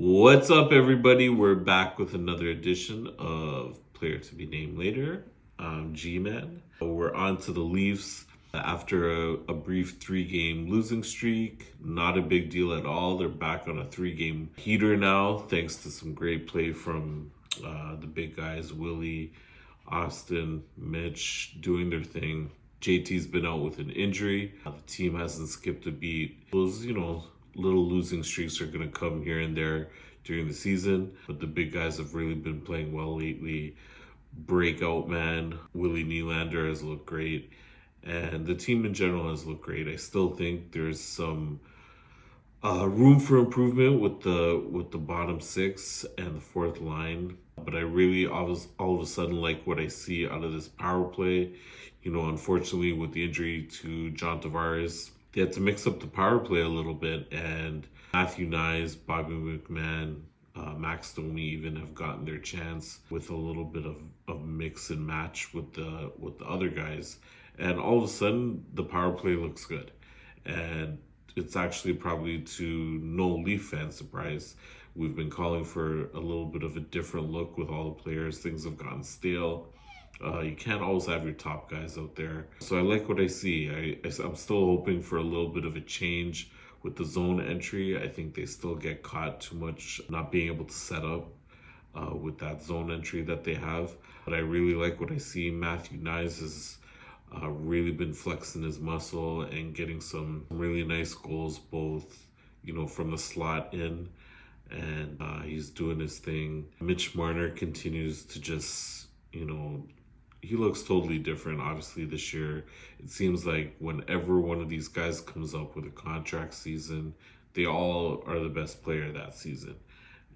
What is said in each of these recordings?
What's up, everybody? We're back with another edition of Player to Be Named Later. I'm G-Man. We're on to the Leafs after a brief 3-game losing streak. Not a big deal at all. They're back on a 3-game heater now, thanks to some great play from the big guys, Willie, Austin, Mitch, doing their thing. JT's been out with an injury. The team hasn't skipped a beat. Those, little losing streaks are going to come here and there during the season, but the big guys have really been playing well lately. Breakout man, Willie Nylander has looked great, and the team in general has looked great. I still think there's some room for improvement with the bottom six and the fourth line, but I really all of a sudden like what I see out of this power play. Unfortunately, with the injury to John Tavares, they had to mix up the power play a little bit, and Matthew Nyes, Bobby McMahon, Max Domi even have gotten their chance with a little bit of mix and match with the other guys, and all of a sudden the power play looks good, and it's actually probably to no Leaf fan surprise. We've been calling for a little bit of a different look with all the players. Things have gotten stale. You can't always have your top guys out there. So I like what I see. I'm still hoping for a little bit of a change with the zone entry. I think they still get caught too much not being able to set up with that zone entry that they have. But I really like what I see. Matthew Nyes has really been flexing his muscle and getting some really nice goals, both, from the slot in, and he's doing his thing. Mitch Marner continues to just, he looks totally different, obviously, this year. It seems like whenever one of these guys comes up with a contract season, they all are the best player that season.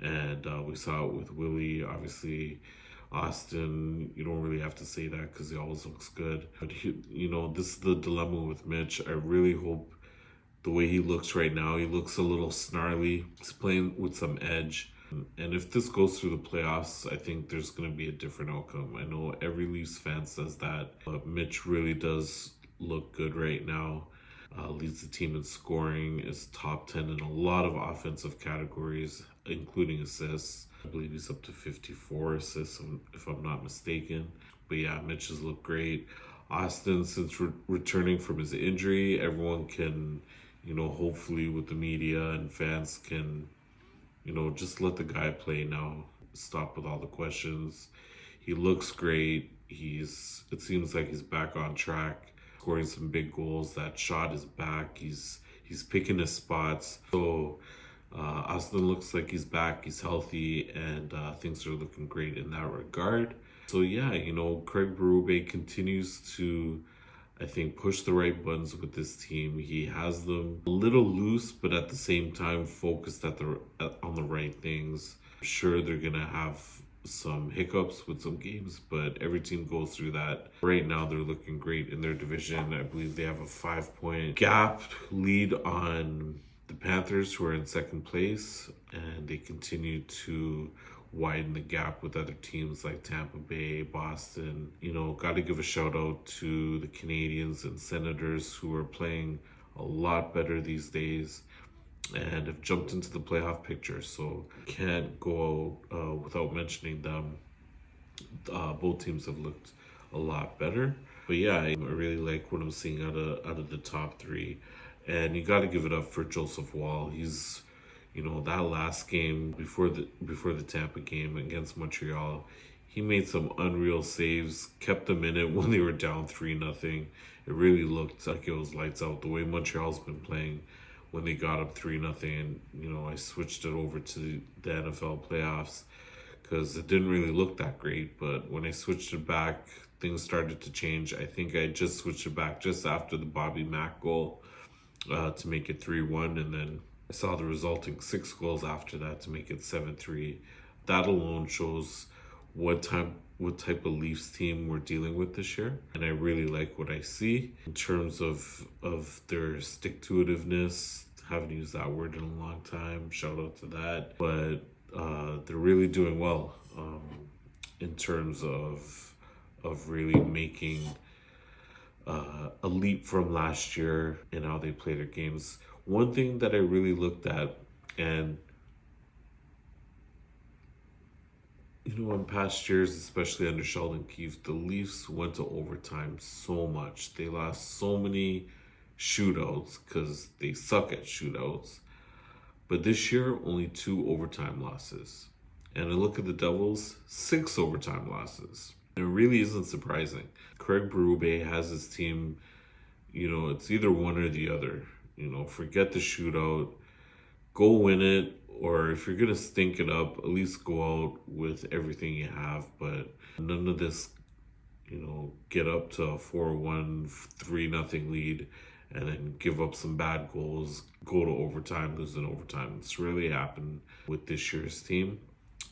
And we saw it with Willie, obviously. Austin, you don't really have to say that because he always looks good. But, this is the dilemma with Mitch. I really hope the way he looks right now, he looks a little snarly. He's playing with some edge. And if this goes through the playoffs, I think there's going to be a different outcome. I know every Leafs fan says that, but Mitch really does look good right now. Leads the team in scoring, is top 10 in a lot of offensive categories, including assists. I believe he's up to 54 assists, if I'm not mistaken. But yeah, Mitch has looked great. Austin, since returning from his injury, everyone can, hopefully with the media and fans can, just let the guy play now. Stop with all the questions. He looks great. It seems like he's back on track, scoring some big goals. That shot is back. He's picking his spots. So Austin looks like he's back. He's healthy, and things are looking great in that regard. So yeah, Craig Berube continues to, I think, push the right buttons with this team. He has them a little loose, but at the same time focused on the right things. I'm sure they're gonna have some hiccups with some games, but every team goes through that. Right now, they're looking great in their division. I believe they have a 5-point gap lead on the Panthers, who are in second place, and they continue to widen the gap with other teams like Tampa Bay, Boston. Got to give a shout out to the Canadians and Senators, who are playing a lot better these days and have jumped into the playoff picture. So can't go without mentioning them. Both teams have looked a lot better. But yeah, I really like what I'm seeing out of the top three. And you got to give it up for Joseph Woll. He's, that last game before the Tampa game against Montreal, he made some unreal saves, kept them in it when they were down 3-0. It really looked like it was lights out the way Montreal's been playing when they got up 3-0. And, I switched it over to the NFL playoffs because it didn't really look that great. But when I switched it back, things started to change. I think I just switched it back just after the Bobby Mack goal to make it 3-1, and then I saw the resulting 6 goals after that to make it 7-3. That alone shows what type of Leafs team we're dealing with this year, and I really like what I see in terms of their stick-to-itiveness. Haven't used that word in a long time. Shout out to that, but they're really doing well in terms of really making a leap from last year in how they play their games. One thing that I really looked at, and In past years, especially under Sheldon Keefe, the Leafs went to overtime so much. They lost so many shootouts because they suck at shootouts. But this year, only 2 overtime losses. And I look at the Devils, 6 overtime losses. And it really isn't surprising. Craig Berube has his team, it's either one or the other. Forget the shootout, go win it, or if you're gonna stink it up, at least go out with everything you have. But none of this, get up to a 4-1, 3-0 lead, and then give up some bad goals, go to overtime, lose in overtime. It's really happened with this year's team,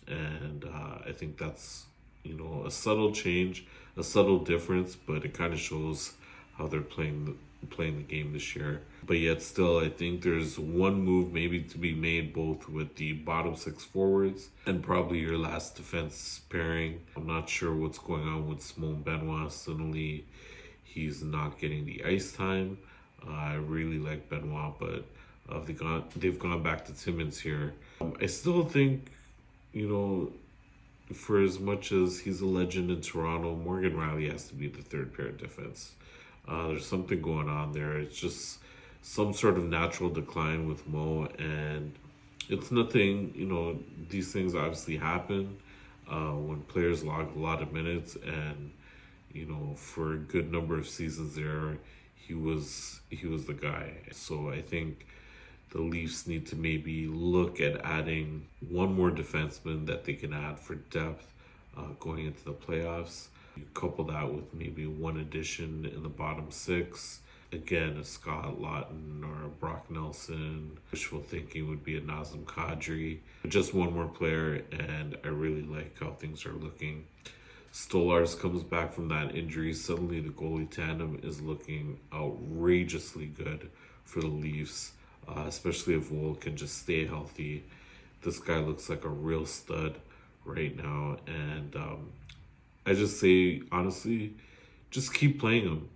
and I think that's a subtle change, a subtle difference, but it kind of shows how they're playing the game this year. But yet still, I think there's one move maybe to be made both with the bottom 6 forwards and probably your last defense pairing. I'm not sure what's going on with Simone Benoit. Suddenly he's not getting the ice time. I really like Benoit, but they've gone back to Timmins here. I still think, for as much as he's a legend in Toronto, Morgan Riley has to be the third pair of defense. There's something going on there. It's just some sort of natural decline with Mo, and it's nothing, these things obviously happen when players log a lot of minutes, and, for a good number of seasons there, he was the guy. So I think the Leafs need to maybe look at adding one more defenseman that they can add for depth going into the playoffs. You couple that with maybe one addition in the bottom 6. Again, a Scott Lawton or a Brock Nelson. Wishful thinking would be a Nazem Kadri. Just one more player, and I really like how things are looking. Stolarz comes back from that injury. Suddenly the goalie tandem is looking outrageously good for the Leafs, especially if Woll can just stay healthy. This guy looks like a real stud right now, and I just say, honestly, just keep playing him.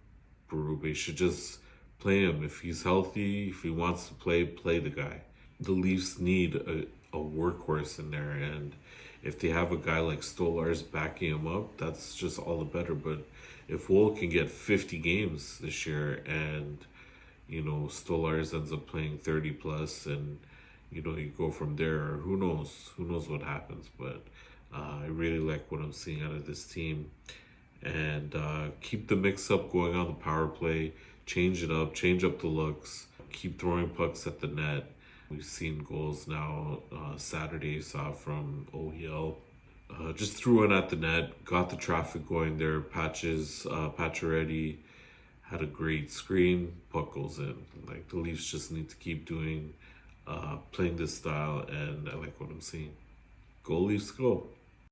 Berube should just play him. If he's healthy, if he wants to play the guy. The Leafs need a workhorse in there, and if they have a guy like Stolarz backing him up, that's just all the better. But if Woll can get 50 games this year and, Stolarz ends up playing 30 plus, and, you go from there, who knows what happens. But I really like what I'm seeing out of this team. And keep the mix-up going on the power play. Change it up. Change up the looks. Keep throwing pucks at the net. We've seen goals now. Saturday saw from OEL. Just threw it at the net. Got the traffic going there. Pacioretty had a great screen. Puck goes in. Like, the Leafs just need to keep playing this style. And I like what I'm seeing. Go Leafs, go.